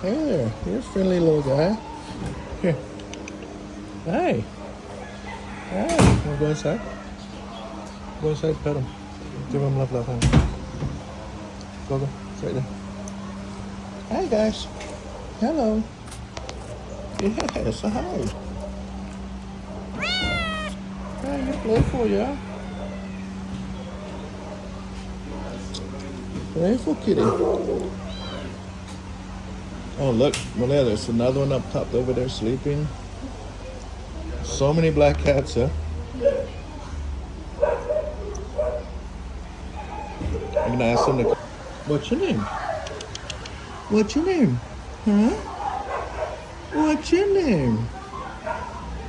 Hey there, you're a friendly little guy. Here. Hi. Hi. Wanna go inside? Go inside, pet him. Give him love, honey. Go. It's right there. Hi, guys. Hello. Yes, hi. Hi, you're playful, yeah? Playful kitty. Oh, look, Malia, there's another one up top over there sleeping. So many black cats, huh? I'm gonna ask them to. What's your name? What's your name? Huh? What's your name?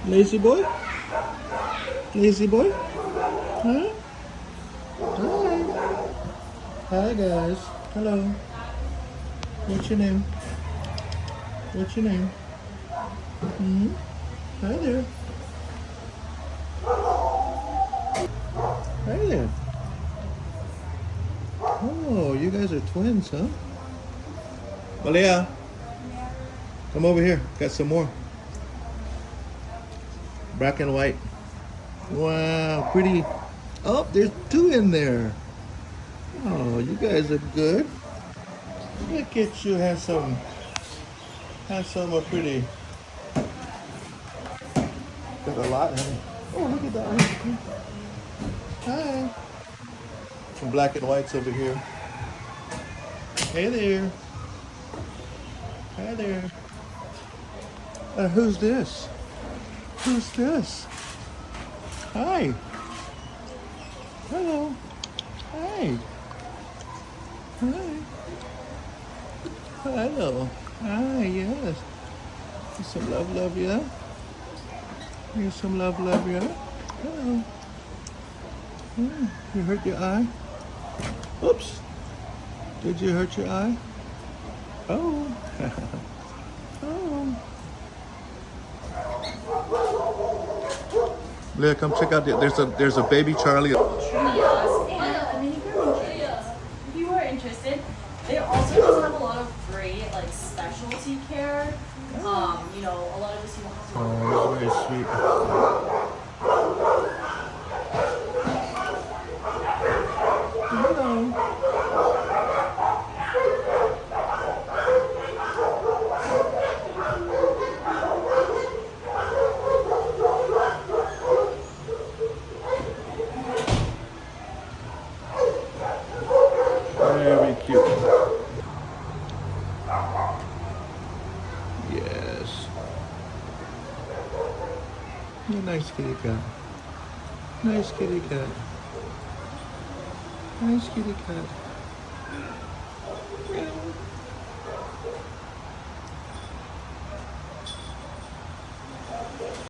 Lazy boy? Lazy boy? Huh? Hi. Hi, guys. Hello. What's your name? What's your name? Hmm? Hi there. Hi there. Oh, you guys are twins, huh? Malia, come over here. Got some more. Black and white. Wow, pretty. Oh, there's two in there. Oh, you guys are good. Look at you, handsome. Handsome or pretty. Got a lot, honey. Oh, look at that one. Hi. Some black and whites over here. Hey there. Hi there. Who's this? Who's this? Hi. Hello. Hi. Hi. Hello. Hi, yes. Here's some love, yeah? Here's some love, yeah? Hello. You hurt your eye? Oops. Did you hurt your eye? Oh. Oh. Leah, come check out there's a baby Charlie. If you were interested, they also just have a lot of great like specialty care. You know, a lot of this you won't have to. Oh, that's very sweet. Hello. Very cute. Yes. You're a nice kitty cat. Nice kitty cat. Nice kitty cat. Meow.